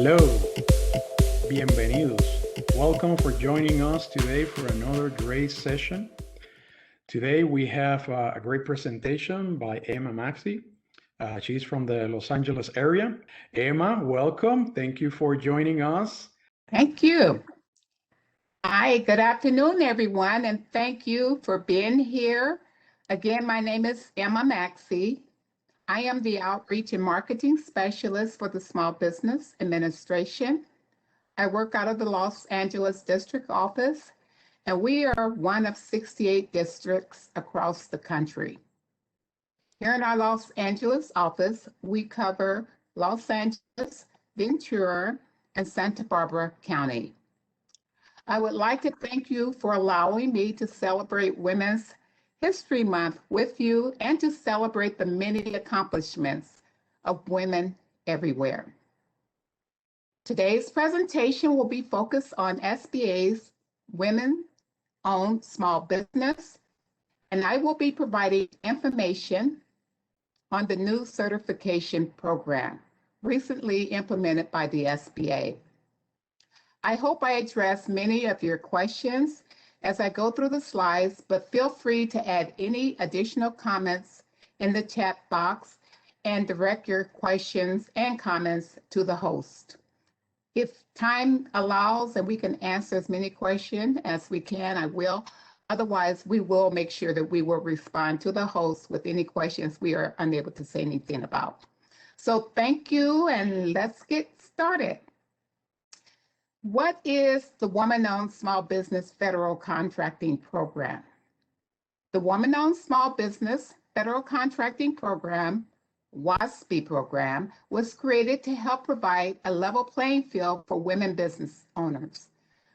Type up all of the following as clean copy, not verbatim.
Hello, bienvenidos. Welcome for joining us today for another great session. Today we have a great presentation by Emma Maxey. She's from the Los Angeles area. Emma, welcome. Thank you for joining us. Thank you. Hi, good afternoon, everyone, and thank you for being here. Again, my name is Emma Maxey. I am the Outreach and Marketing Specialist for the Small Business Administration. I work out of the Los Angeles District Office, and we are one of 68 districts across the country. Here in our Los Angeles office, we cover Los Angeles, Ventura, and Santa Barbara County. I would like to thank you for allowing me to celebrate Women's History Month with you and to celebrate the many accomplishments of women everywhere. Today's presentation will be focused on SBA's Women-Owned Small Business, and I will be providing information on the new certification program recently implemented by the SBA. I hope I address many of your questions as I go through the slides, but feel free to add any additional comments in the chat box and direct your questions and comments to the host. If time allows and we can answer as many questions as we can, I will. Otherwise, we will make sure that we will respond to the host with any questions we are unable to say anything about. So thank you, and let's get started. What is the Woman-Owned Small Business Federal Contracting Program? The Woman-Owned Small Business Federal Contracting Program, WASB program, was created to help provide a level playing field for women business owners.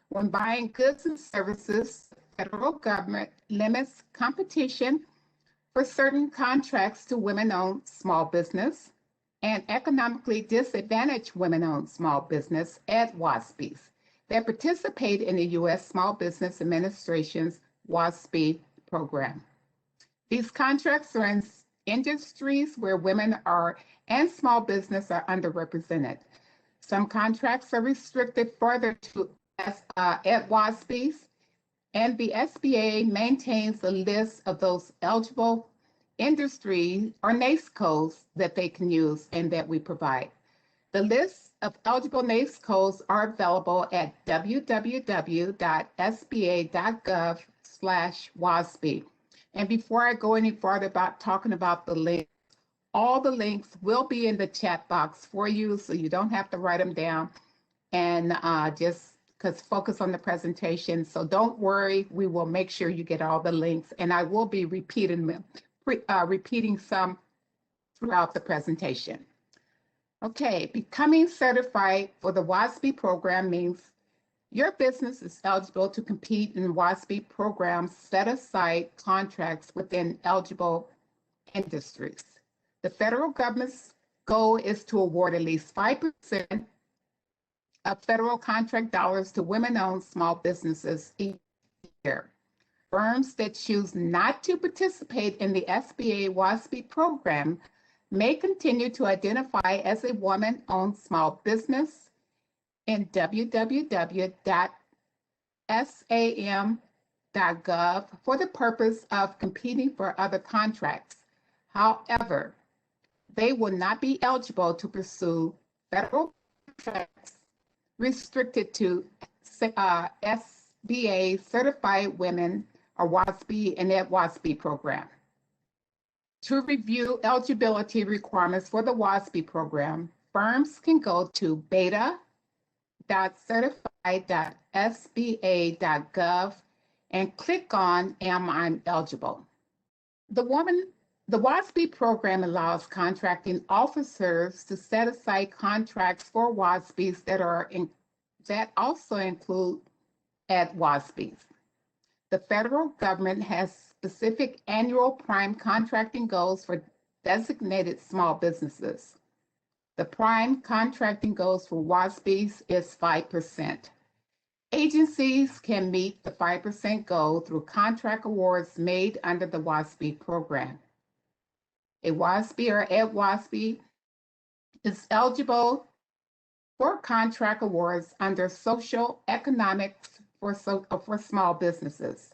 When buying goods and services, the federal government limits competition for certain contracts to women-owned small business and economically disadvantaged women-owned small business at WASBs that participate in the U.S. Small Business Administration's WASB program. These contracts are in industries where women are and small business are underrepresented. Some contracts are restricted further to at WASBs, and the SBA maintains a list of those eligible industry or NAICS codes that they can use and that we provide. The list of eligible NAICS codes are available at www.sba.gov/WASB. And before I go any further about talking about the links, all the links will be in the chat box for you, so you don't have to write them down and just focus on the presentation. So don't worry, we will make sure you get all the links, and I will be repeating some throughout the presentation. Okay, becoming certified for the WASB program means your business is eligible to compete in WASB programs set aside contracts within eligible industries. The federal government's goal is to award at least 5% of federal contract dollars to women-owned small businesses each year. Firms that choose not to participate in the SBA WASB program may continue to identify as a woman-owned small business in www.sam.gov for the purpose of competing for other contracts. However, they will not be eligible to pursue federal contracts restricted to SBA certified women or WASB and that WASB program. To review eligibility requirements for the WASB program, firms can go to beta.certified.sba.gov and click on Am I Eligible? The WASB program allows contracting officers to set aside contracts for WASBs that also include at WASBs. The federal government has specific annual prime contracting goals for designated small businesses. The prime contracting goals for WASBs is 5%. Agencies can meet the 5% goal through contract awards made under the WASB program. A WASB or at WASB is eligible for contract awards under social economics for small businesses.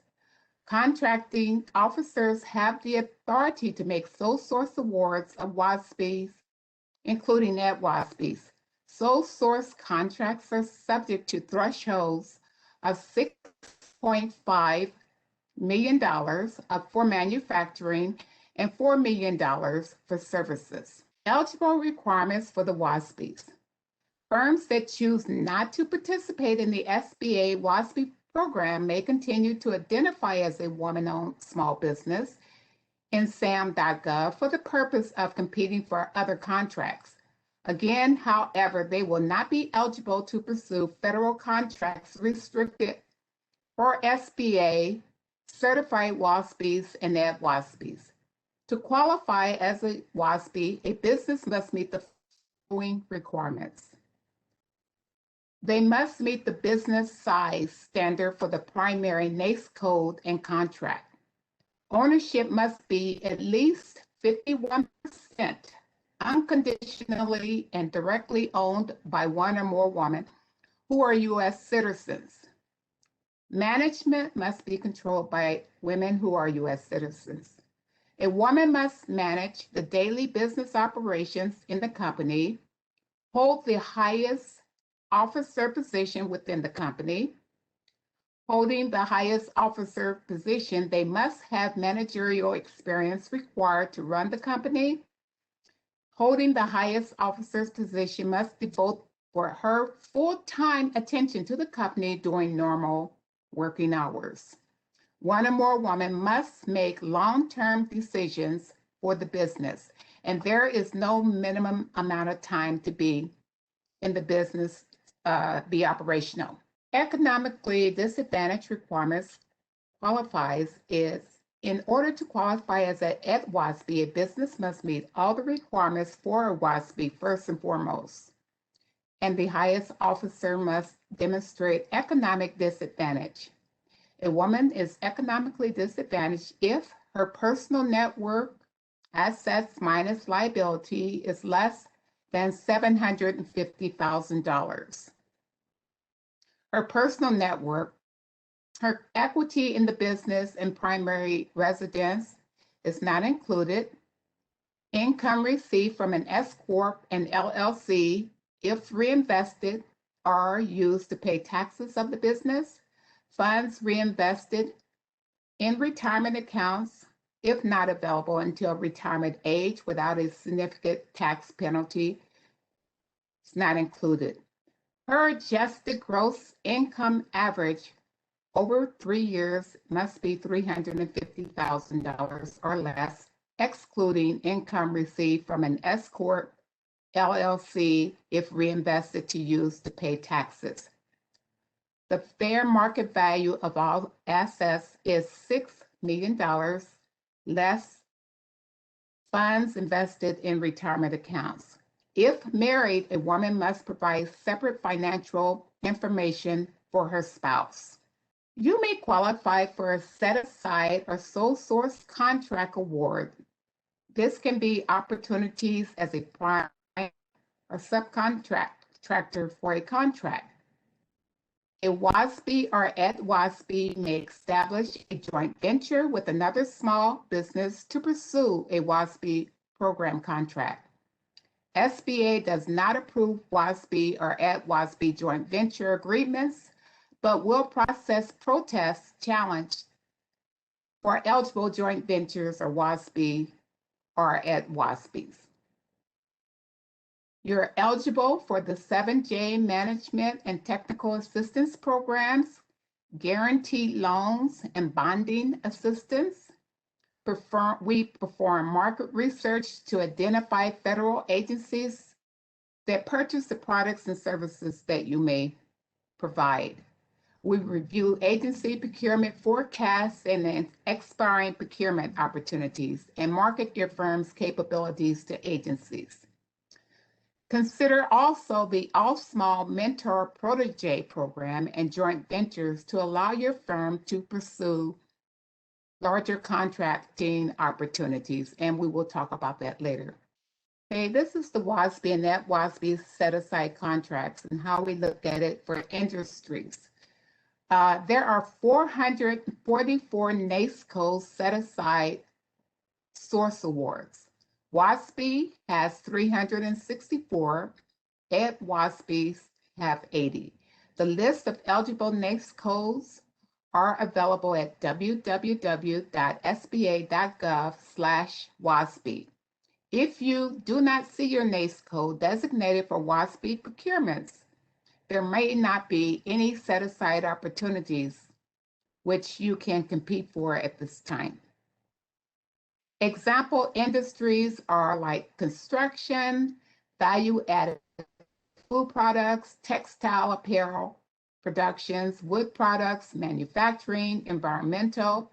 Contracting officers have the authority to make sole source awards of WASBs, including at WASBs. Sole source contracts are subject to thresholds of $6.5 million for manufacturing and $4 million for services. Eligible requirements for the WASBs. Firms that choose not to participate in the SBA WASB program may continue to identify as a woman-owned small business in SAM.gov for the purpose of competing for other contracts. Again, however, they will not be eligible to pursue federal contracts restricted for SBA, certified WASBs, and ad WASBs. To qualify as a WASB, a business must meet the following requirements. They must meet the business size standard for the primary NAICS code and contract. Ownership must be at least 51% unconditionally and directly owned by one or more women who are U.S. citizens. Management must be controlled by women who are U.S. citizens. A woman must manage the daily business operations in the company, hold the highest officer position within the company. Holding the highest officer position, they must have managerial experience required to run the company. Holding the highest officer's position must devote for her full-time attention to the company during normal working hours. One or more women must make long-term decisions for the business, and there is no minimum amount of time to be in the business, be operational. Economically disadvantaged requirements qualifies is in order to qualify as a WASB, a business must meet all the requirements for a WASB first and foremost, and the highest officer must demonstrate economic disadvantage. A woman is economically disadvantaged if her personal net worth, assets minus liability, is less than $750,000. Her personal net worth, her equity in the business and primary residence is not included. Income received from an S Corp and LLC, if reinvested, are used to pay taxes of the business. Funds reinvested in retirement accounts, if not available until retirement age without a significant tax penalty, is not included. Her adjusted gross income average over 3 years must be $350,000 or less, excluding income received from an S Corp, LLC, if reinvested to use to pay taxes. The fair market value of all assets is $6 million, less funds invested in retirement accounts. If married, a woman must provide separate financial information for her spouse. You may qualify for a set-aside or sole source contract award. This can be opportunities as a prime or subcontractor for a contract. A WASB or at WASB may establish a joint venture with another small business to pursue a WASB program contract. SBA does not approve WASB or at WASB joint venture agreements, but will process protests challenged for eligible joint ventures or WASB or at WASBs. You're eligible for the 7J Management and Technical Assistance Programs, guaranteed loans and bonding assistance. We perform market research to identify federal agencies that purchase the products and services that you may provide. We review agency procurement forecasts and expiring procurement opportunities and market your firm's capabilities to agencies. Consider also the All-Small Mentor Protege program and joint ventures to allow your firm to pursue larger contracting opportunities, and we will talk about that later. Okay, this is the WASB and that WASB set-aside contracts and how we look at it for industries. There are 444 NACE set-aside source awards. WASB has 364, WASBs have 80. The list of eligible NAICS codes are available at www.sba.gov/WASB. If you do not see your NAICS code designated for WASB procurements, there may not be any set-aside opportunities which you can compete for at this time. Example industries are like construction, value-added food products, textile apparel productions, wood products, manufacturing, environmental,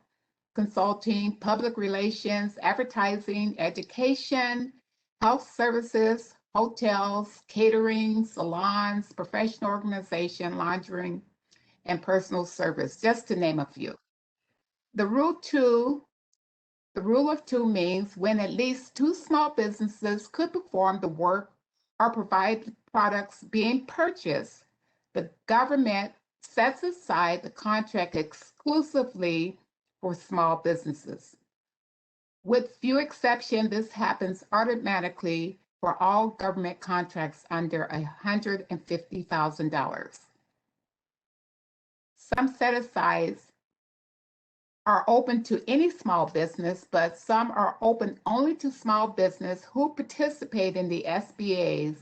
consulting, public relations, advertising, education, health services, hotels, catering, salons, professional organization, laundering, and personal service, just to name a few. The rule of two means when at least two small businesses could perform the work or provide products being purchased, the government sets aside the contract exclusively for small businesses. With few exceptions, this happens automatically for all government contracts under $150,000. Some set-asides are open to any small business, but some are open only to small business who participate in the SBA's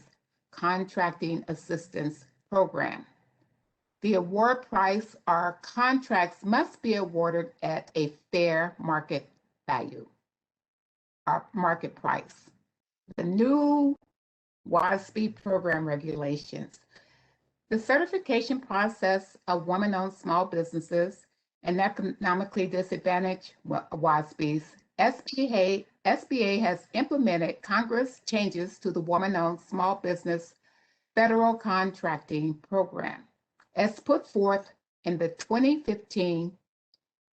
Contracting Assistance Program. The award price or contracts must be awarded at a fair market value or market price. The new WASB program regulations. The certification process of women-owned small businesses and economically disadvantaged WASBs, SBA has implemented Congress changes to the woman-owned small business federal contracting program, as put forth in the 2015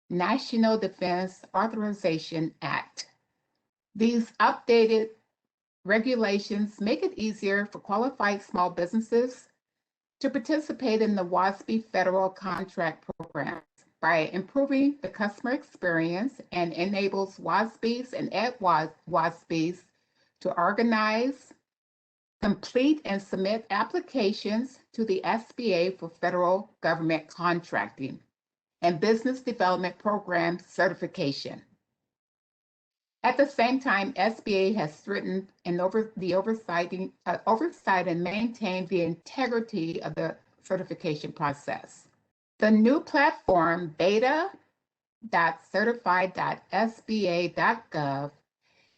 National Defense Authorization Act. These updated regulations make it easier for qualified small businesses to participate in the WASB federal contract programs by improving the customer experience and enables WASBs and WASBs to organize, complete, and submit applications to the SBA for federal government contracting and business development program certification. At the same time, SBA has strengthened and oversight and maintained the integrity of the certification process. The new platform, beta.certified.sba.gov,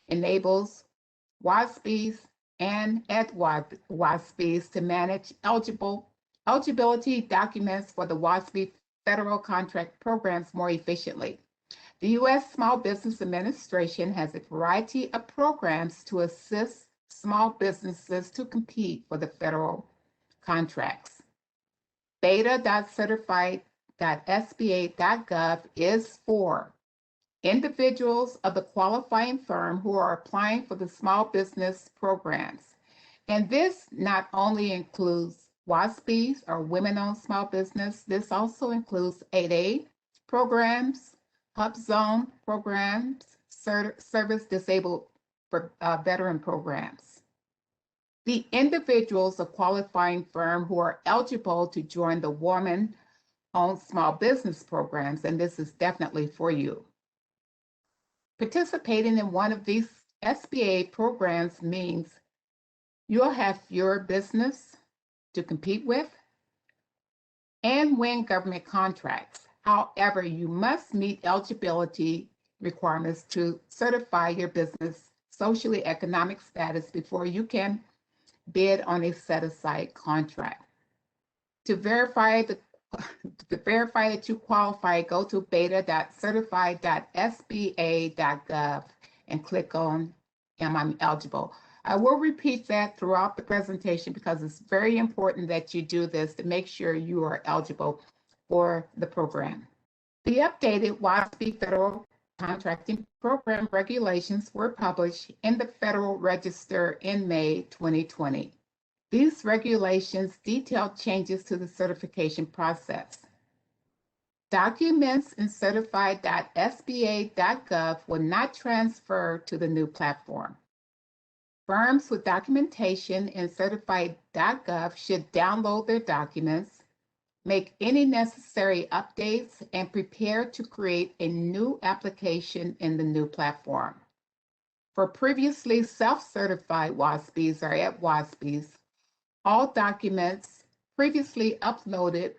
enables WASBs and WASBs to manage eligibility documents for the WASB federal contract programs more efficiently. The U.S. Small Business Administration has a variety of programs to assist small businesses to compete for the federal contracts. Beta.certified.sba.gov is for individuals of the qualifying firm who are applying for the small business programs. And this not only includes WASBs or women-owned small business, this also includes 8A programs, Hub Zone programs, service disabled veteran programs. The individuals of qualifying firm who are eligible to join the woman-owned small business programs, and this is definitely for you. Participating in one of these SBA programs means you'll have your business to compete with and win government contracts. However, you must meet eligibility requirements to certify your business socially economic status before you can bid on a set-aside contract. To verify that you qualify, go to beta.certified.sba.gov and click on Am I eligible? I will repeat that throughout the presentation because it's very important that you do this to make sure you are eligible for the program. The updated WASB federal contracting program regulations were published in the Federal Register in May 2020. These regulations detail changes to the certification process. Documents in certified.sba.gov will not transfer to the new platform. Firms with documentation in certified.gov should download their documents, make any necessary updates, and prepare to create a new application in the new platform. For previously self-certified WASBs or at WASBs, all documents previously uploaded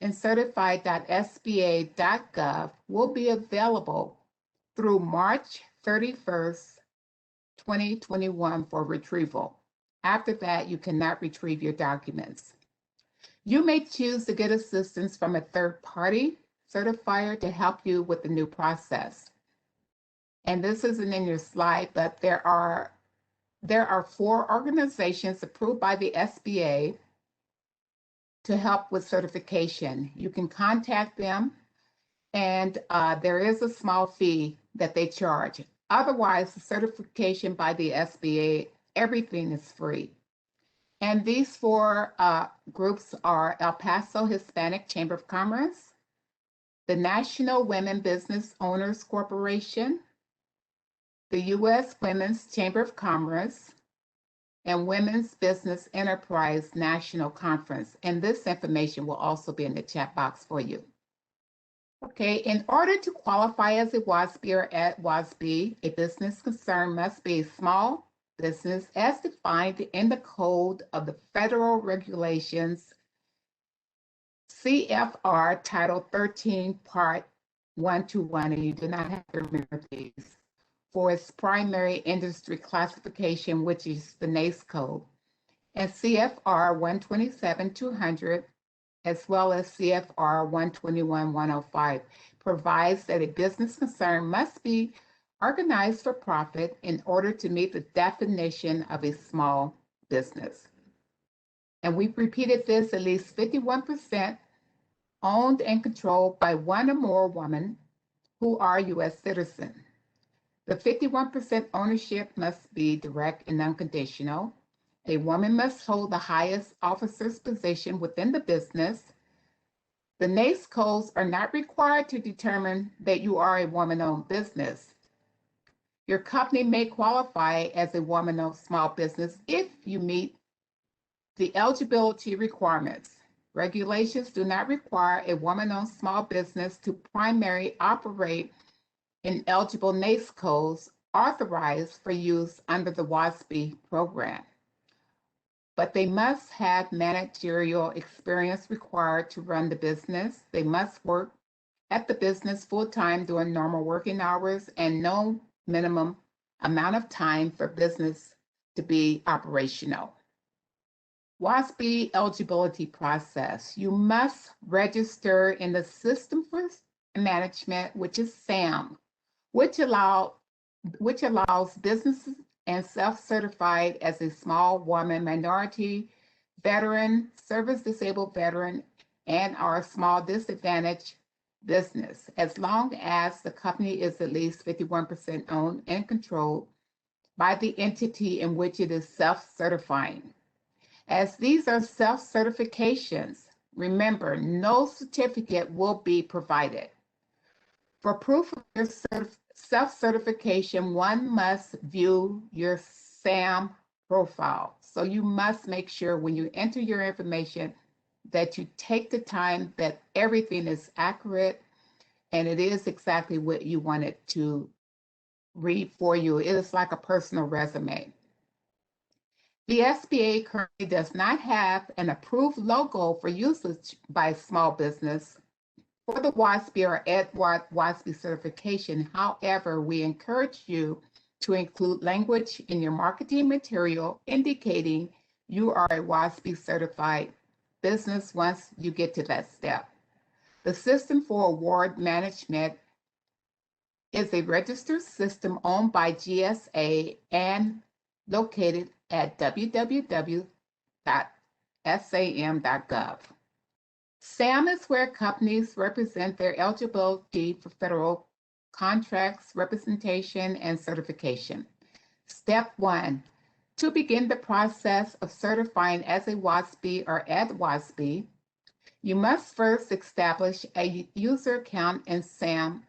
in certified.sba.gov will be available through March 31st, 2021 for retrieval. After that, you cannot retrieve your documents. You may choose to get assistance from a third-party certifier to help you with the new process. And this isn't in your slide, but there are 4 organizations approved by the SBA to help with certification. You can contact them, and there is a small fee that they charge. Otherwise, the certification by the SBA, everything is free. And these 4 groups are El Paso Hispanic Chamber of Commerce, the National Women Business Owners Corporation, the U.S. Women's Chamber of Commerce, and Women's Business Enterprise National Conference. And this information will also be in the chat box for you. Okay, in order to qualify as a WASB or at WASB, a business concern must be a small business as defined in the Code of the Federal Regulations, CFR Title 13, Part 121, and you do not have to remember these, for its primary industry classification, which is the NAICS code, and CFR 127-200, as well as CFR 121-105, provides that a business concern must be organized for profit in order to meet the definition of a small business. And we've repeated this: at least 51% owned and controlled by one or more women who are U.S. citizens. The 51% ownership must be direct and unconditional. A woman must hold the highest officer's position within the business. The NAICS codes are not required to determine that you are a woman-owned business. Your company may qualify as a woman-owned small business if you meet the eligibility requirements. Regulations do not require a woman-owned small business to primarily operate in eligible NAICS codes authorized for use under the WASB program. But they must have managerial experience required to run the business. They must work at the business full-time during normal working hours and no minimum amount of time for business to be operational. WASB eligibility process. You must register in the System for Management, which is SAM, which allows businesses and self-certified as a small woman, minority, veteran, service-disabled veteran, and or small disadvantaged business, as long as the company is at least 51% owned and controlled by the entity in which it is self-certifying. As these are self-certifications, remember, no certificate will be provided. For proof of your self-certification, one must view your SAM profile. So you must make sure when you enter your information that you take the time that everything is accurate and it is exactly what you want it to read for you. It is like a personal resume. The SBA currently does not have an approved logo for usage by small business for the WASB or WASB certification. However, we encourage you to include language in your marketing material indicating you are a WASB certified business once you get to that step. The System for Award Management is a registered system owned by GSA and located at www.sam.gov. SAM is where companies represent their eligibility for federal contracts, representation, and certification. Step 1. To begin the process of certifying as a WASB or at WASB, you must first establish a user account in SAM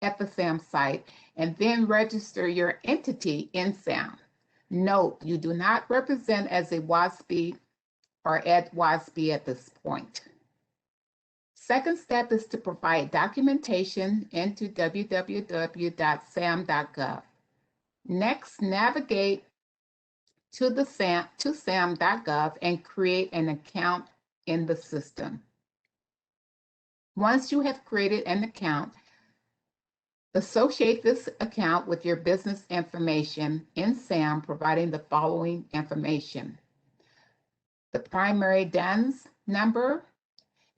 at the SAM site and then register your entity in SAM. Note, you do not represent as a WASB or at WASB at this point. Second step is to provide documentation into www.sam.gov. Next, navigate to sam.gov and create an account in the system. Once you have created an account, associate this account with your business information in SAM, providing the following information: the primary DUNS number,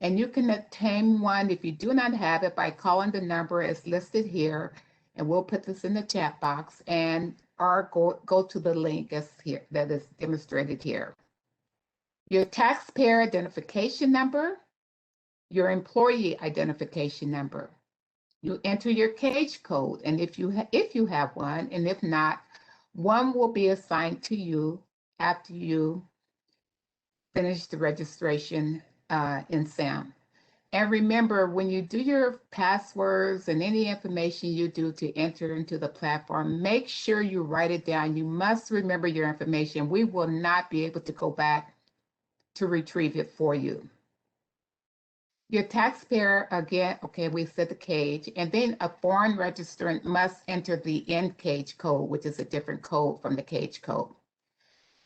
and you can obtain one if you do not have it by calling the number as listed here, and we'll put this in the chat box, or go to the link as here that is demonstrated here. Your taxpayer identification number, your employee identification number. You enter your cage code, and if you have one, and if not, one will be assigned to you after you finish the registration in SAM. And remember, when you do your passwords and any information you do to enter into the platform, make sure you write it down. You must remember your information. We will not be able to go back to retrieve it for you. Your taxpayer, again, okay, we said the cage, and then a foreign registrant must enter the cage code, which is a different code from the cage code.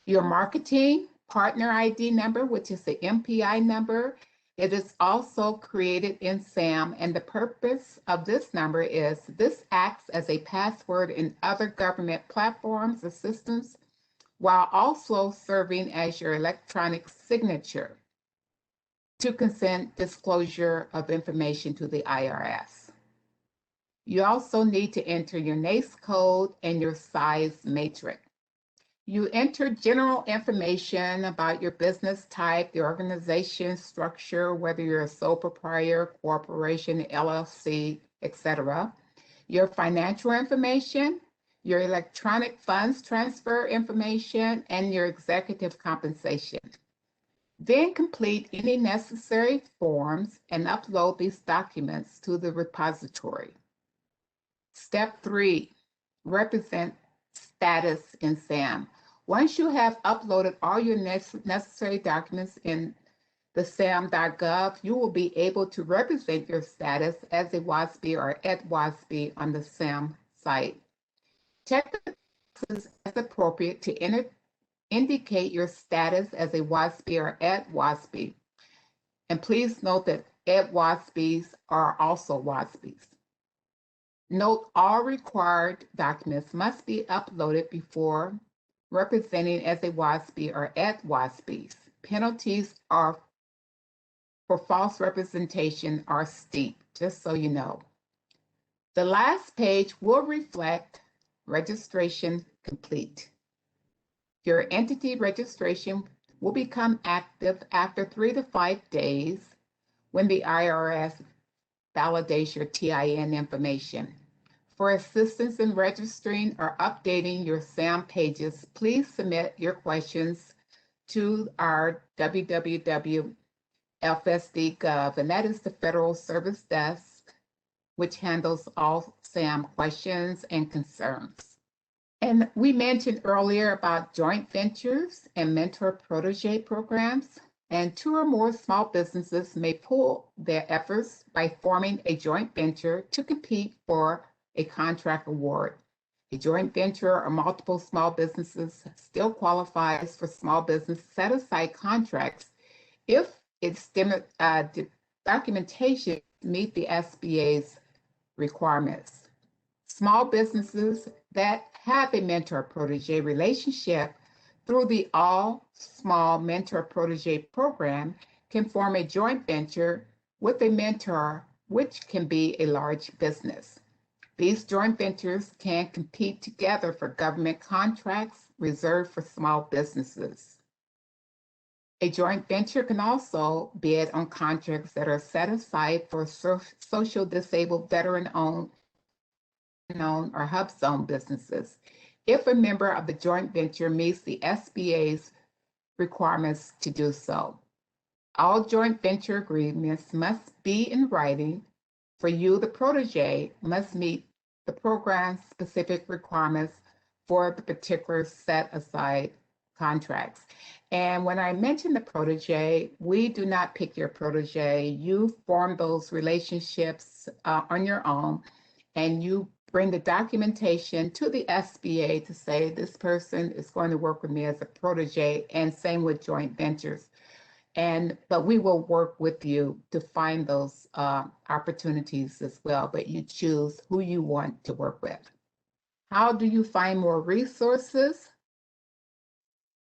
Your marketing partner ID number, which is the MPI number, it is also created in SAM, and the purpose of this number is this acts as a password in other government platforms or systems, while also serving as your electronic signature to consent disclosure of information to the IRS. You also need to enter your NAICS code and your size matrix. You enter general information about your business type, the organization structure, whether you're a sole proprietor, corporation, LLC, etc. Your financial information, your electronic funds transfer information, and your executive compensation. Then complete any necessary forms and upload these documents to the repository. Step 3, represent status in SAM. Once you have uploaded all your necessary documents in the sam.gov, you will be able to represent your status as a WASB or at WASB on the SAM site. Check the boxes as appropriate to indicate your status as a WASB or at WASB. And please note that at WASBs are also WASBs. Note all required documents must be uploaded before representing as a WASB or at WASBs. Penalties for false representation are steep, just so you know. The last page will reflect registration complete. Your entity registration will become active after 3 to 5 days when the IRS validates your TIN information. For assistance in registering or updating your SAM pages, please submit your questions to our www.fsd.gov, and that is the Federal Service Desk, which handles all SAM questions and concerns. And we mentioned earlier about joint ventures and mentor-protege programs, and 2 or more small businesses may pool their efforts by forming a joint venture to compete for a contract award. A joint venture or multiple small businesses still qualifies for small business set-aside contracts if its documentation meet the SBA's requirements. Small businesses that have a mentor-protege relationship through the All Small Mentor-Protege program can form a joint venture with a mentor, which can be a large business. These joint ventures can compete together for government contracts reserved for small businesses. A joint venture can also bid on contracts that are set aside for social disabled veteran-owned known or hub zone businesses if a member of the joint venture meets the SBA's requirements to do so. All joint venture agreements must be in writing. For you, the protege must meet the program-specific requirements for the particular set-aside contracts. And when I mention the protege, we do not pick your protege. You form those relationships on your own, and you bring the documentation to the SBA to say this person is going to work with me as a protege, and same with joint ventures. But we will work with you to find those opportunities as well, but you choose who you want to work with. How do you find more resources?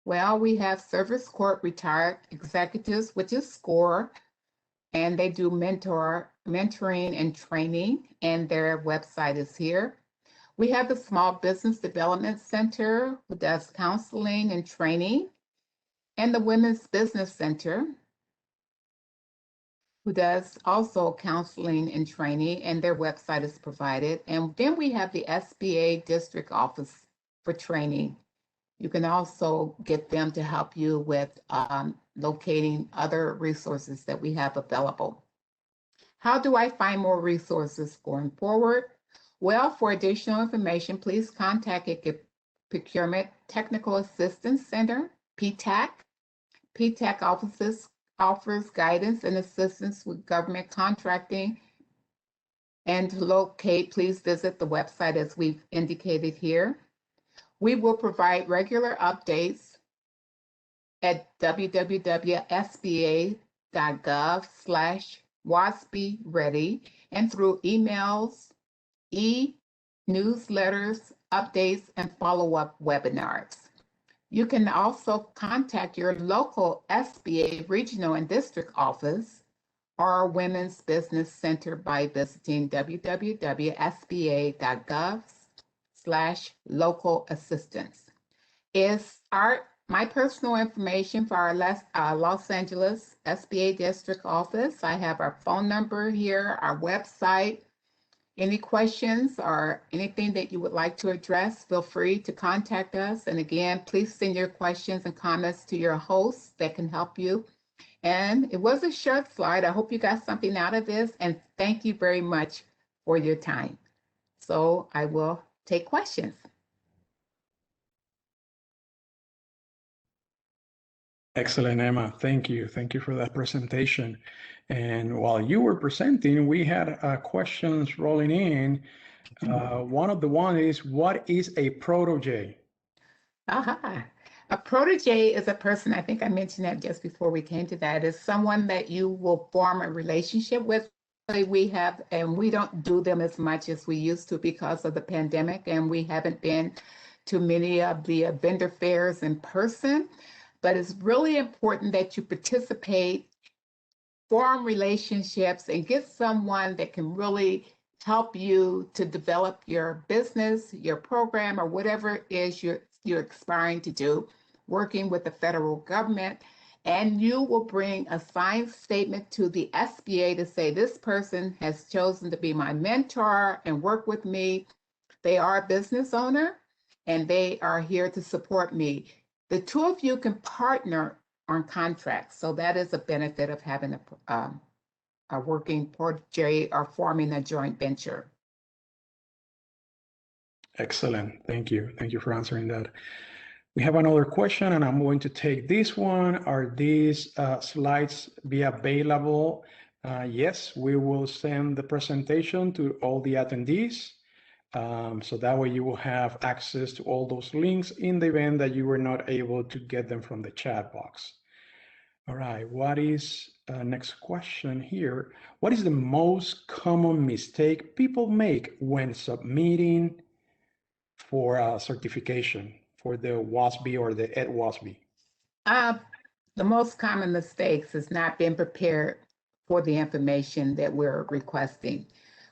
Well, we have Service Corp Retired Executives, which is SCORE, and they do mentoring and training, and their website is here. We have the Small Business Development Center, who does counseling and training, and the Women's Business Center, who does also counseling and training, and their website is provided. And then we have the SBA District Office for training. You can also get them to help you with locating other resources that we have available. How do I find more resources going forward? Well, for additional information, please contact a Procurement Technical Assistance Center, PTAC. PTAC offers guidance and assistance with government contracting. And to locate, please visit the website as we've indicated here. We will provide regular updates at www.sba.gov/WASB-ready and through emails, e-newsletters, updates, and follow-up webinars. You can also contact your local SBA regional and district office or Women's Business Center by visiting www.sba.gov/local assistance. My personal information for our Los Angeles SBA district office. I have our phone number here, our website. Any questions or anything that you would like to address, feel free to contact us. And again, please send your questions and comments to your hosts that can help you. And it was a short slide. I hope you got something out of this, and thank you very much for your time. So I will take questions. Excellent, Emma. Thank you. Thank you for that presentation. And while you were presenting, we had questions rolling in. One of the one is, what is a protege? Aha. A protege is a person, I think I mentioned that just before we came to that, is someone that you will form a relationship with. We have, and we don't do them as much as we used to because of the pandemic, and we haven't been to many of the vendor fairs in person. But it's really important that you participate, form relationships, and get someone that can really help you to develop your business, your program, or whatever it is you're aspiring to do, working with the federal government. And you will bring a signed statement to the SBA to say, this person has chosen to be my mentor and work with me. They are a business owner, and they are here to support me. The two of you can partner on contracts. So that is a benefit of having a working protege or forming a joint venture. Excellent. Thank you. Thank you for answering that. We have another question, and I'm going to take this one. Are these slides be available? Yes, we will send the presentation to all the attendees. So that way you will have access to all those links in the event that you were not able to get them from the chat box. All right, what is next question here? What is the most common mistake people make when submitting for certification for the WASB or the EdWASB? The most common mistakes is not being prepared for the information that we're requesting.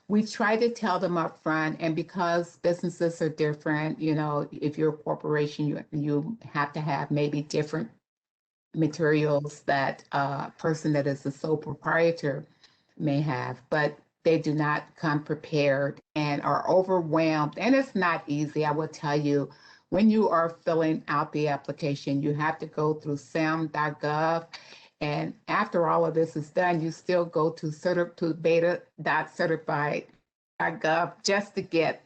We try to tell them up front, and because businesses are different, you know, if you're a corporation, you have to have maybe different materials that a person that is a sole proprietor may have. But they do not come prepared and are overwhelmed. And it's not easy, I will tell you. When you are filling out the application, you have to go through sam.gov. And after all of this is done, you still go to beta.certified.gov just to get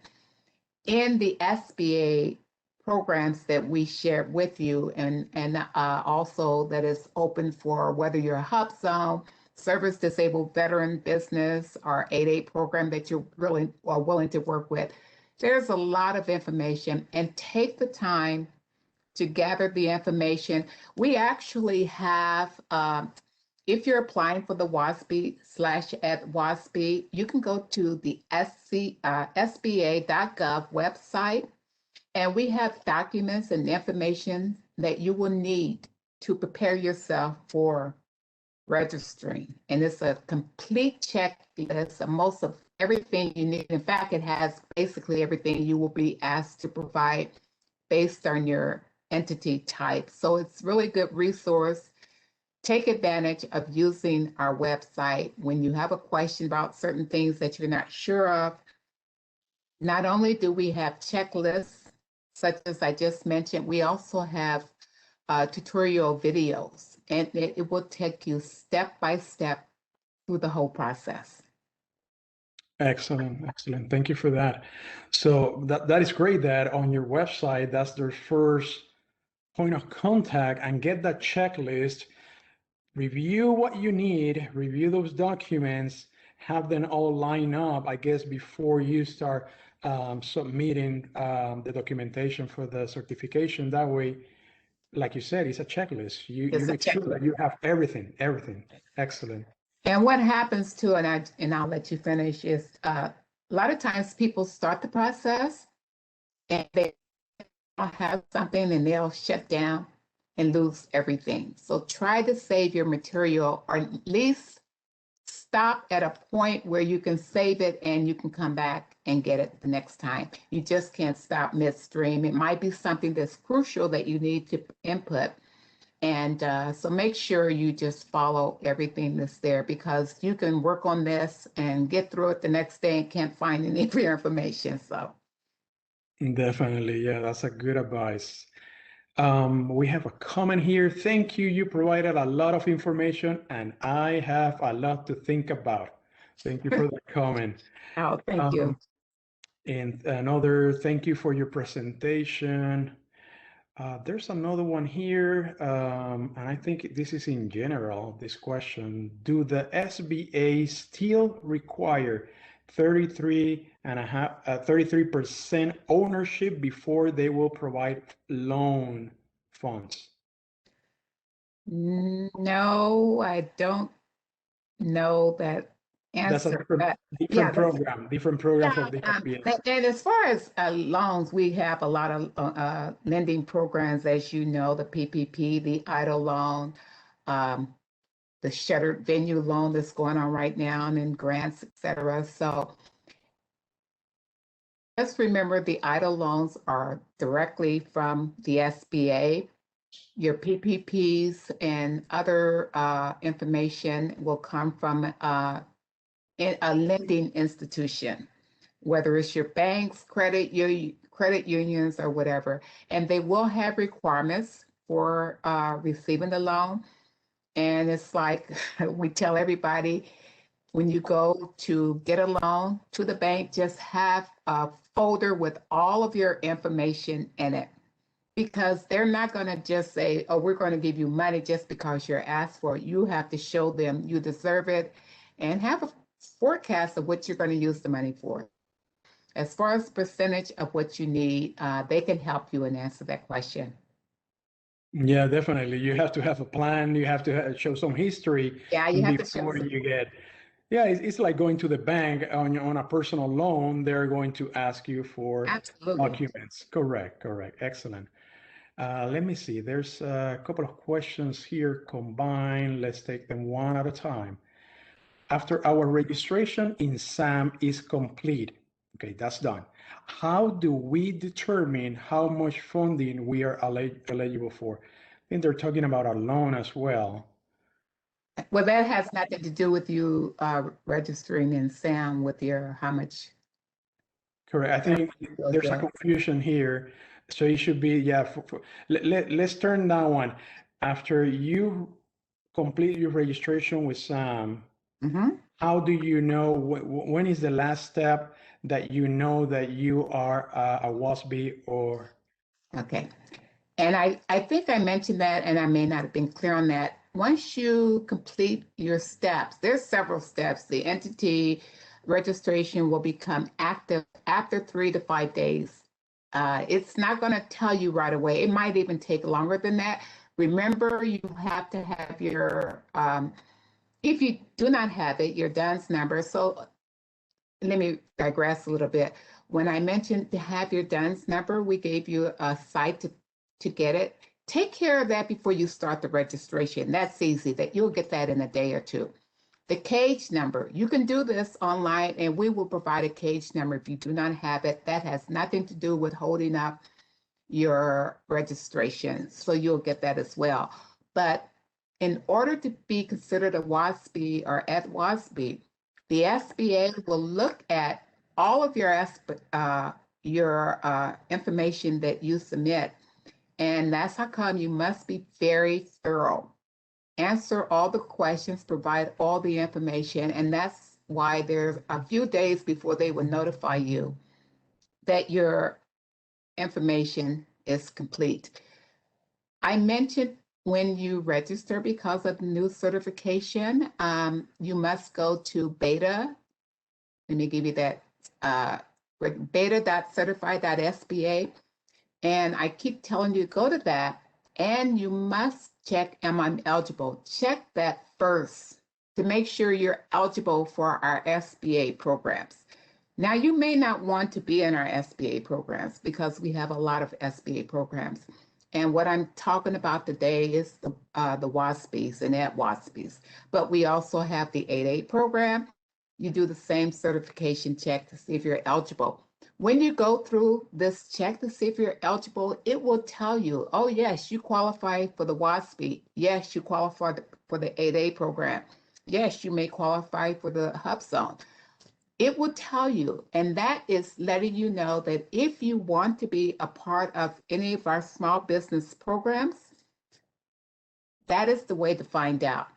in the SBA programs that we share with you, and also that is open for whether you're a hub zone, service disabled veteran business, or 8A program that you're really willing to work with. There's a lot of information, and take the time to gather the information. We actually have, if you're applying for the WASB / WASB, you can go to the SBA.gov website, and we have documents and information that you will need to prepare yourself for registering. And it's a complete checklist of most of everything you need. In fact, it has basically everything you will be asked to provide based on your entity type. So it's really good resource. Take advantage of using our website when you have a question about certain things that you're not sure of. Not only do we have checklists, such as I just mentioned, we also have tutorial videos, and it will take you step by step through the whole process. Excellent, excellent. Thank you for that. So that is great that on your website, that's their first point of contact, and get that checklist, review what you need, review those documents, have them all line up, I guess, before you start submitting the documentation for the certification. That way, like you said, it's a checklist. You make sure that you have everything. Excellent. And what happens too, and I'll let you finish, is a lot of times people start the process and they have something and they'll shut down and lose everything. So try to save your material, or at least stop at a point where you can save it and you can come back and get it the next time. You just can't stop midstream. It might be something that's crucial that you need to input. And so make sure you just follow everything that's there, because you can work on this and get through it the next day and can't find any of your information. So Definitely, yeah, that's a good advice. We have a comment here. Thank you. You provided a lot of information, and I have a lot to think about. Thank you for the comment. oh, thank you. And another, thank you for your presentation. There's another one here, and I think this is in general, this question. Do the SBA still require 33% ownership before they will provide loan funds? No, I don't know that That's a answer. different program from the SBA. And as far as loans, we have a lot of lending programs, as you know, the PPP, the EIDL loan, the shuttered venue loan that's going on right now, and then grants, et cetera. So just remember, the EIDL loans are directly from the SBA. Your PPPs and other information will come from a lending institution, whether it's your banks, credit unions, or whatever. And they will have requirements for receiving the loan. And it's like we tell everybody, when you go to get a loan to the bank, just have a folder with all of your information in it, because they're not going to just say, oh, we're going to give you money just because you're asked for it. You have to show them you deserve it and have a forecast of what you're going to use the money for. As far as percentage of what you need, they can help you and answer that question. Yeah, definitely. You have to have a plan. You have to show some history. Yeah, you have to before show you get. Yeah, it's like going to the bank on a personal loan. They're going to ask you for documents. Correct. Excellent. Let me see. There's a couple of questions here combined. Let's take them one at a time. After our registration in SAM is complete, okay, that's done. How do we determine how much funding we are eligible for? I think they're talking about a loan as well. Well, that has nothing to do with you registering in SAM with your how much. Correct. I think you'll there's a get. confusion here. So it should be, yeah, let's turn that one. After you complete your registration with SAM, Mhm. how do you know when is the last step that you know that you are a WASB or? Okay. And I think I mentioned that, and I may not have been clear on that. Once you complete your steps, there's several steps. The entity registration will become active after 3 to 5 days. It's not going to tell you right away. It might even take longer than that. Remember, you have to have your, if you do not have it, your DUNS number. So let me digress a little bit. When I mentioned to have your DUNS number, we gave you a site to get it. Take care of that before you start the registration. That's easy, that you'll get that in a day or two. The cage number, you can do this online and we will provide a cage number if you do not have it. That has nothing to do with holding up your registration. So you'll get that as well. But in order to be considered a WASB or at WASB, the SBA will look at all of your information that you submit. And that's how come you must be very thorough. Answer all the questions, provide all the information, and that's why there's a few days before they will notify you that your information is complete. I mentioned when you register because of the new certification, you must go to beta. Let me give you that beta.certified.sba. And I keep telling you, go to that and you must check, am I eligible? Check that first to make sure you're eligible for our SBA programs. Now, you may not want to be in our SBA programs because we have a lot of SBA programs. And what I'm talking about today is the WASBs and at WASBs. But we also have the 8A program. You do the same certification check to see if you're eligible. When you go through this check to see if you're eligible, it will tell you, oh, yes, you qualify for the WASB. Yes, you qualify for the 8A program. Yes, you may qualify for the Hub Zone. It will tell you, and that is letting you know that if you want to be a part of any of our small business programs, that is the way to find out.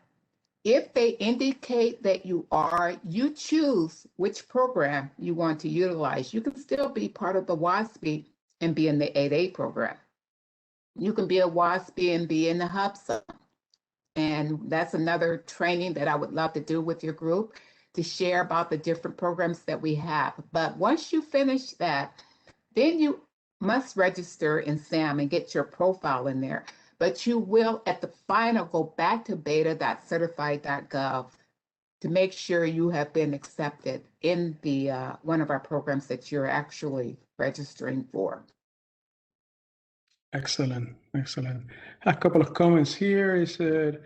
If they indicate that you are, you choose which program you want to utilize. You can still be part of the WASB and be in the 8A program. You can be a WASB and be in the Hub Zone. And that's another training that I would love to do with your group to share about the different programs that we have. But once you finish that, then you must register in SAM and get your profile in there. But you will, at the final, go back to beta.certified.gov to make sure you have been accepted in the one of our programs that you're actually registering for. Excellent, excellent. A couple of comments here. He said,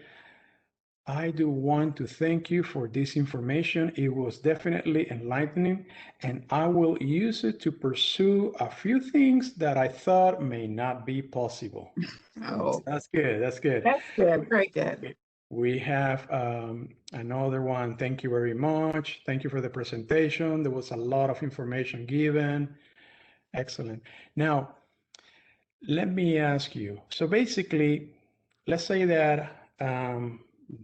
I do want to thank you for this information. It was definitely enlightening, and I will use it to pursue a few things that I thought may not be possible. Oh, That's good. That's good. that's good. Very good. We have another one. Thank you very much. Thank you for the presentation. There was a lot of information given. Excellent. Now, let me ask you. So basically, let's say that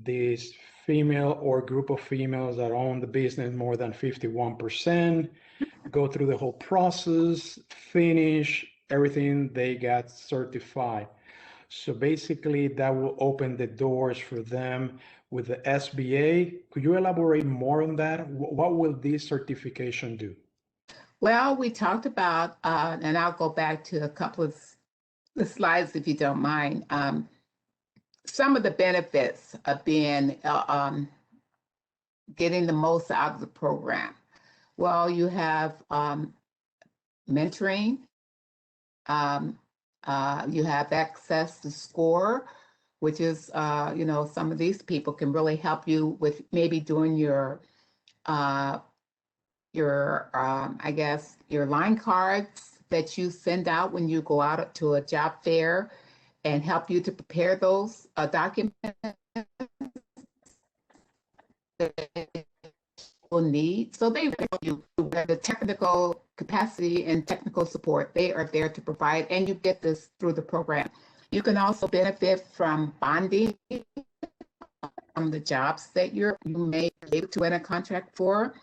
this female or group of females that own the business more than 51% go through the whole process, finish everything, they got certified. So basically, that will open the doors for them with the SBA. Could you elaborate more on that? What will this certification do? Well, we talked about, and I'll go back to a couple of the slides if you don't mind. Some of the benefits of being getting the most out of the program. Well, you have mentoring. You have access to SCORE, which is, some of these people can really help you with maybe doing your I guess, your line cards that you send out when you go out to a job fair and help you to prepare those documents. will need. So they you the technical capacity and technical support. They are there to provide, and you get this through the program. You can also benefit from bonding from the jobs that you may be able to win a contract for.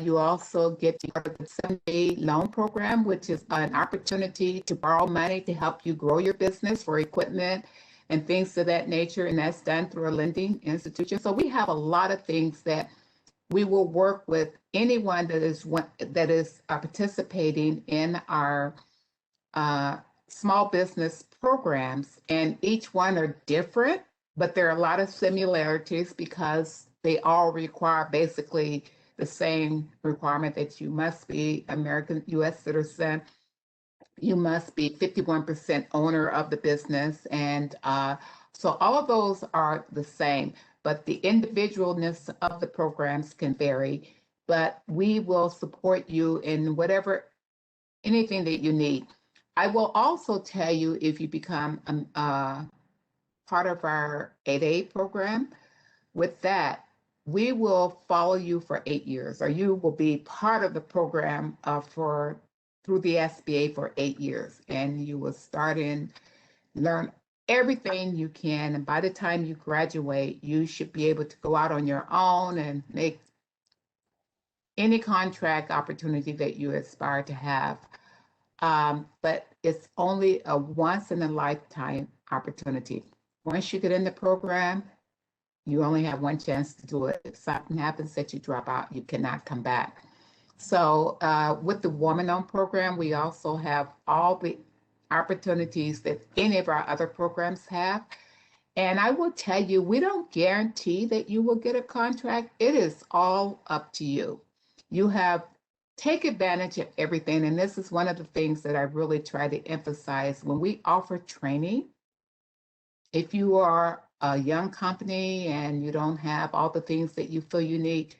You also get the 7-day loan program, which is an opportunity to borrow money to help you grow your business for equipment and things of that nature. And that's done through a lending institution. So we have a lot of things that we will work with anyone that is participating in our small business programs, and each one are different, but there are a lot of similarities because they all require basically the same requirement that you must be American U.S. citizen, you must be 51% owner of the business, and so all of those are the same, but the individualness of the programs can vary. But we will support you in anything that you need. I will also tell you, if you become part of our 8A program, with that, we will follow you for 8 years, or you will be part of the program through the SBA for 8 years, and you will learn everything you can. And by the time you graduate, you should be able to go out on your own and make any contract opportunity that you aspire to have. But it's only a once in a lifetime opportunity. Once you get in the program, you only have one chance to do it. If something happens that you drop out, you cannot come back. So with the woman-owned program, we also have all the opportunities that any of our other programs have. And I will tell you, we don't guarantee that you will get a contract. It is all up to you. Take advantage of everything. And this is one of the things that I really try to emphasize when we offer training. If you are a young company and you don't have all the things that you feel you need,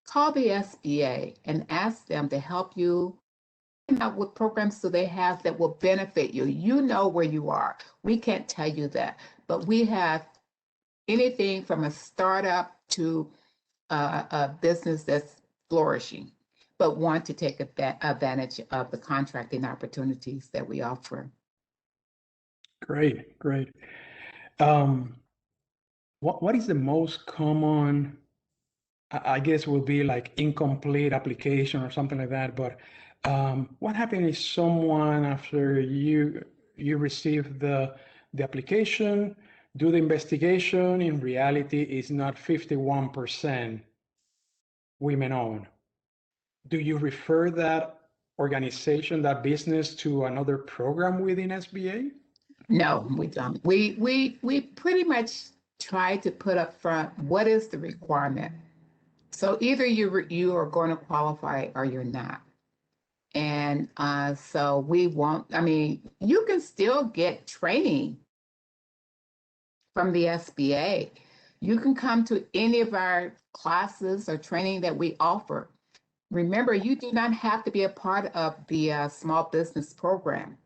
call the SBA and ask them to help you find out what programs do they have that will benefit you. You know where you are. We can't tell you that, but we have anything from a startup to a business that's flourishing, but want to take advantage of the contracting opportunities that we offer. Great, great. What is the most common, I guess will be like incomplete application or something like that, but what happens if someone, after you receive the application, do the investigation, in reality is not 51% women owned? Do you refer that organization, that business, to another program within SBA? No, we don't. We pretty much try to put up front what is the requirement. So either you are going to qualify or you're not. And so we won't, I mean, you can still get training from the SBA. You can come to any of our classes or training that we offer. Remember, you do not have to be a part of the small business program.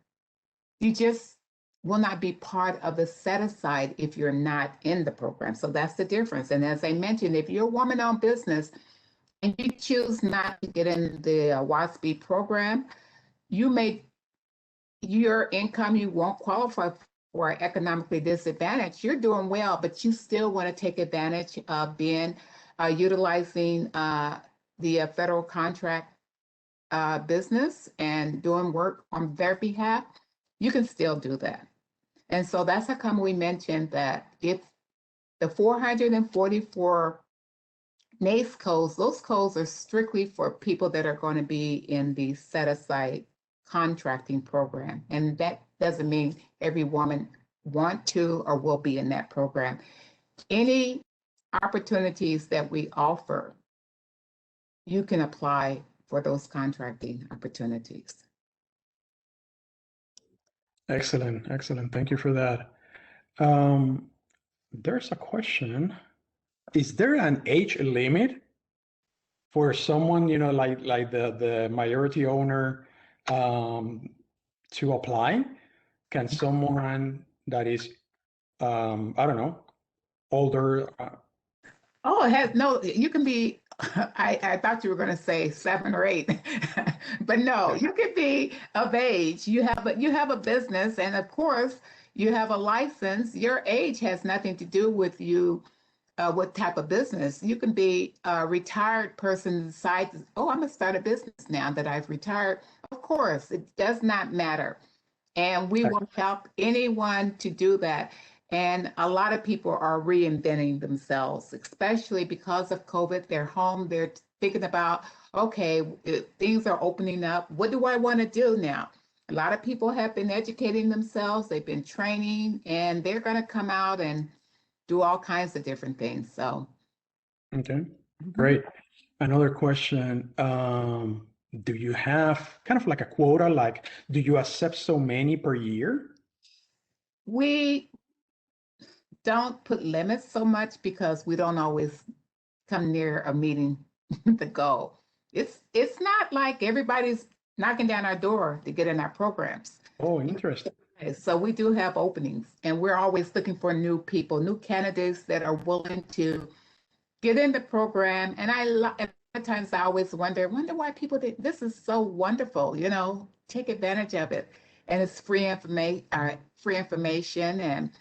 You just will not be part of the set aside if you're not in the program. So that's the difference. And as I mentioned, if you're a woman-owned business and you choose not to get in the WASB program, your income, you won't qualify for economically disadvantaged. You're doing well, but you still want to take advantage of utilizing the federal contract business and doing work on their behalf. You can still do that. And so that's how come we mentioned that if the 444 NACE codes, those codes are strictly for people that are going to be in the set-aside contracting program. And that doesn't mean every woman want to or will be in that program. Any opportunities that we offer, you can apply for those contracting opportunities. Excellent, excellent. Thank you for that. There's a question. Is there an age limit for someone, like the majority owner, to apply? Can someone that is, I don't know, older? Oh, it has no, you can be, I thought you were going to say 7 or 8, but no, Okay. you can be of age. You have a business, and of course, you have a license. Your age has nothing to do with you, what type of business. You can be a retired person who decides, oh, I'm going to start a business now that I've retired. Of course, it does not matter. And we will help anyone to do that. And a lot of people are reinventing themselves, especially because of COVID. They're home, they're thinking about, okay, things are opening up. What do I want to do now? A lot of people have been educating themselves, they've been training, and they're going to come out and do all kinds of different things. So, Okay, mhm. great. Another question. Do you have kind of like a quota? Like, do you accept so many per year? We don't put limits so much because we don't always come near a meeting the goal. It's not like everybody's knocking down our door to get in our programs. Oh, interesting. Okay, so we do have openings, and we're always looking for new people, new candidates that are willing to get in the program. And at times I always wonder why people think this is so wonderful. Take advantage of it, and it's free information, and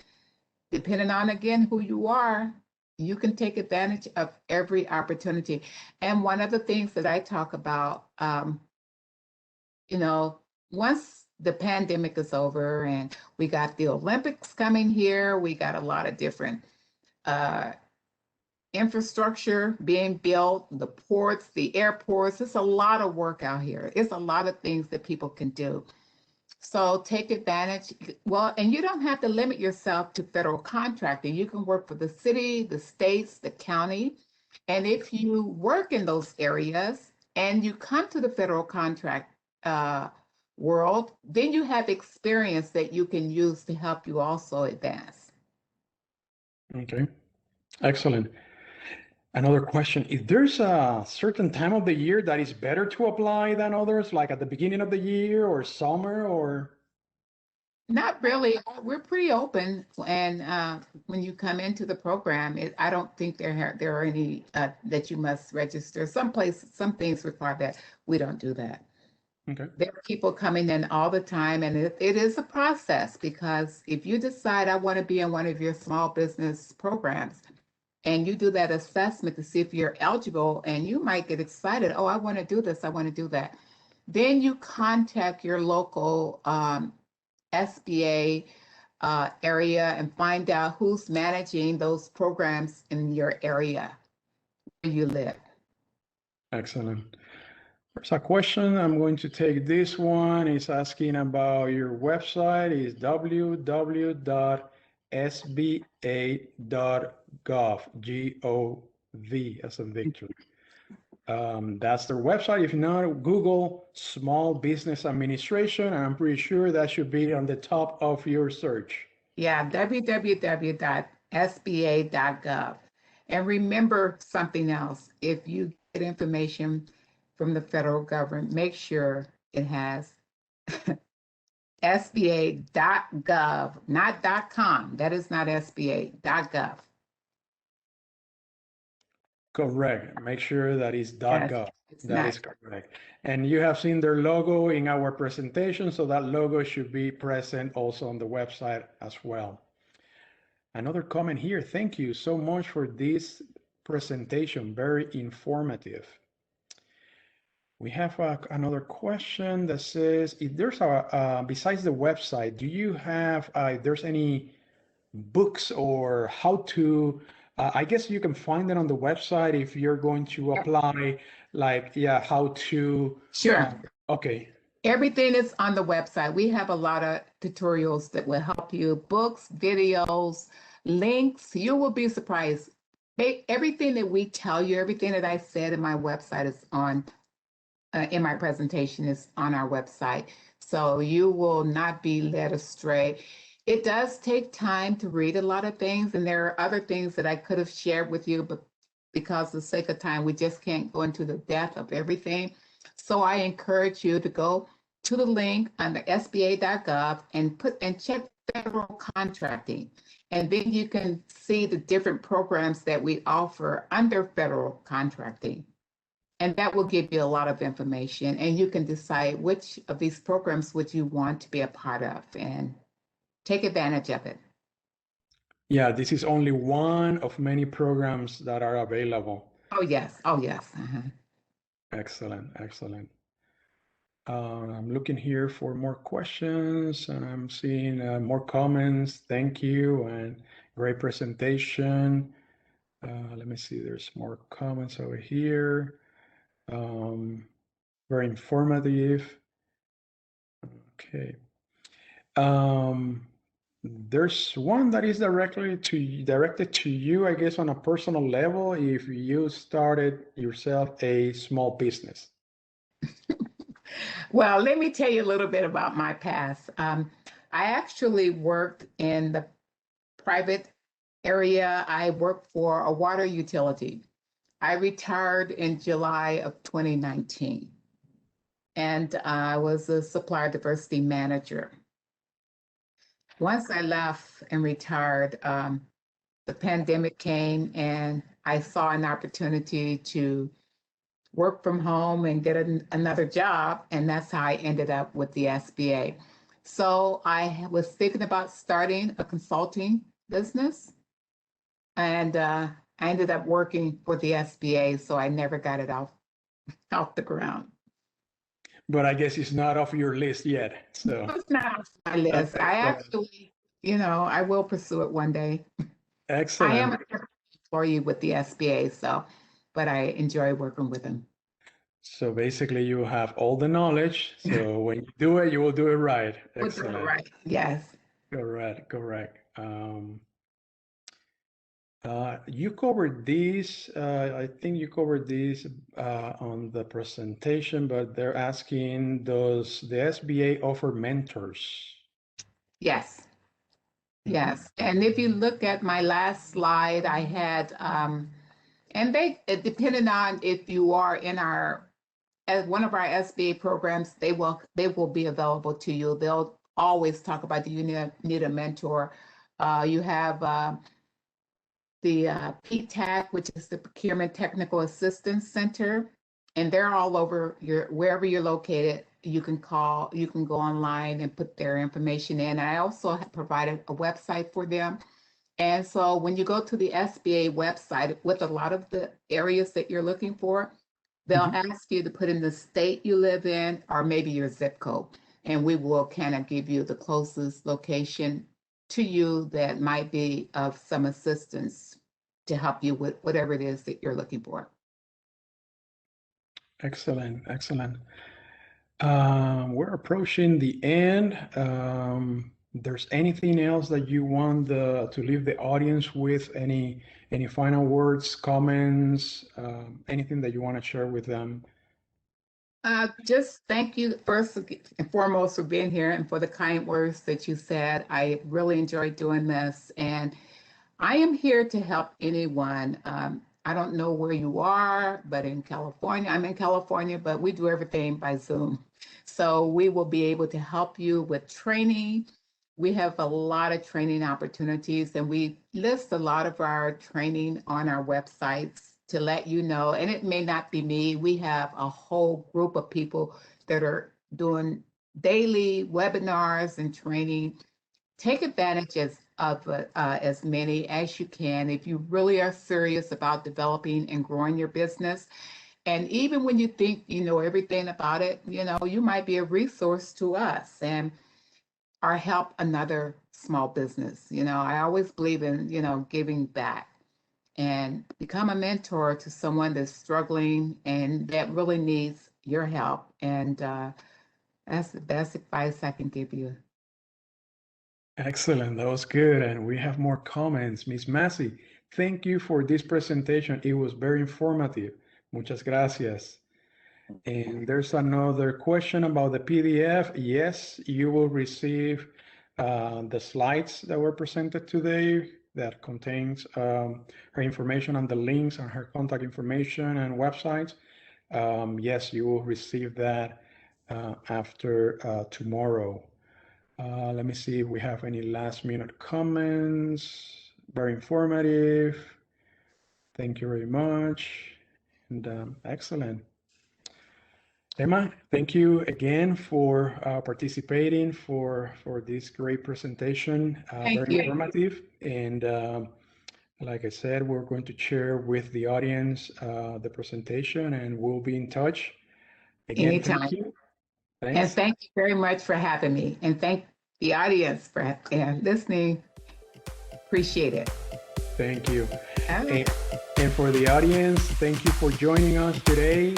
depending on again who you are, you can take advantage of every opportunity. And one of the things that I talk about, you know, once the pandemic is over and we got the Olympics coming here, we got a lot of different uh, infrastructure being built, the ports, the airports. It's a lot of work out here. It's a lot of things that people can do. So take advantage. Well, and you don't have to limit yourself to federal contracting. You can work for the city, the states, the county. And if you work in those areas and you come to the federal contract uh, world, then you have experience that you can use to help you also advance. Okay, excellent. Another question. If there's a certain time of the year that is better to apply than others, like at the beginning of the year or summer or? Not really. We're pretty open, and when you come into the program, I don't think there are any that you must register. Some things require that. We don't do that. Okay. There are people coming in all the time, and it is a process because if you decide I want to be in one of your small business programs, and you do that assessment to see if you're eligible, and you might get excited. Oh, I want to do this. I want to do that. Then you contact your local SBA area and find out who's managing those programs in your area where you live. Excellent. There's a question. I'm going to take this one. It's asking about your website. It's www.sba.gov, G-O-V as a victory. That's their website. If not, Google Small Business Administration. I'm pretty sure that should be on the top of your search. Yeah, www.sba.gov. And remember something else. If you get information from the federal government, make sure it has SBA.gov, not .com. That is not SBA.gov. Correct. Make sure that is Yes, .gov. it's That not. is correct. And you have seen their logo in our presentation, so that logo should be present also on the website as well. Another comment here. Thank you so much for this presentation. Very informative. We have another question that says, if there's besides the website, do you have, if there's any books or how to, I guess you can find it on the website if you're going to apply, like, yeah, how to, Sure. okay, Everything is on the website. We have a lot of tutorials that will help you, books, videos, links. You will be surprised. Everything that we tell you, everything that I said in my website is on, in my presentation is on our website. So you will not be led astray. It does take time to read a lot of things, and there are other things that I could have shared with you, but because of the sake of time, we just can't go into the depth of everything. So I encourage you to go to the link on the SBA.gov and check federal contracting. And then you can see the different programs that we offer under federal contracting. And that will give you a lot of information, and you can decide which of these programs would you want to be a part of and take advantage of it. Yeah, this is only one of many programs that are available. Oh, yes. Oh, yes. Excellent, excellent. I'm looking here for more questions, and I'm seeing more comments. Thank you, and great presentation. Let me see, there's more comments over here. Very informative. Okay. There's one that is directed to you, I guess, on a personal level, if you started yourself a small business. Well, let me tell you a little bit about my past. I actually worked in the private area. I worked for a water utility. I retired in July of 2019, and I was a supplier diversity manager. Once I left and retired, the pandemic came, and I saw an opportunity to work from home and get another job, and that's how I ended up with the SBA. So I was thinking about starting a consulting business, and I ended up working for the SBA, so I never got it off the ground. But I guess it's not off your list yet. So It's not off my list. I actually, I will pursue it one day. excellent. I am an employee with the SBA, but I enjoy working with them. So basically, you have all the knowledge. So when you do it, you will do it right. We'll do it Excellent. right. Yes. Correct. You covered these. I think you covered these on the presentation, but they're asking, does the SBA offer mentors? Yes. Yes. And if you look at my last slide, I had, and depending on if you are in as one of our SBA programs, they will be available to you. They'll always talk about, do you need a mentor? You have the PTAC, which is the Procurement Technical Assistance Center, and they're all over wherever you're located. You can call, you can go online and put their information in. I also have provided a website for them. And so when you go to the SBA website with a lot of the areas that you're looking for, they'll ask you to put in the state you live in or maybe your zip code. And we will kind of give you the closest location to you that might be of some assistance to help you with whatever it is that you're looking for. Excellent. We're approaching the end. There's anything else that you want to leave the audience with? Any final words, comments, anything that you want to share with them? Just thank you first and foremost for being here and for the kind words that you said. I really enjoyed doing this, and I am here to help anyone. I don't know where you are, but I'm in California, but we do everything by Zoom. So we will be able to help you with training. We have a lot of training opportunities, and we list a lot of our training on our websites to let you know. And it may not be me. We have a whole group of people that are doing daily webinars and training. Take advantage of as many as you can if you really are serious about developing and growing your business. And even when you think you know everything about it, you might be a resource to us and or help another small business. I always believe in, giving back and become a mentor to someone that's struggling and that really needs your help. And that's the best advice I can give you. Excellent. That was good. And we have more comments. Miss Massey, thank you for this presentation. It was very informative. Muchas gracias. And there's another question about the PDF. Yes, you will receive the slides that were presented today that contains her information and the links and her contact information and websites. Yes, you will receive that after tomorrow. Let me see if we have any last minute comments. Very informative. Thank you very much. And excellent. Emma, thank you again for participating for this great presentation. Thank Very you. informative. And like I said, we're going to share with the audience the presentation, and we'll be in touch. Again, Anytime. thank you. And Thanks. thank you very much for having me. And thank the audience for listening. Appreciate it. Thank you. Oh. And for the audience, thank you for joining us today.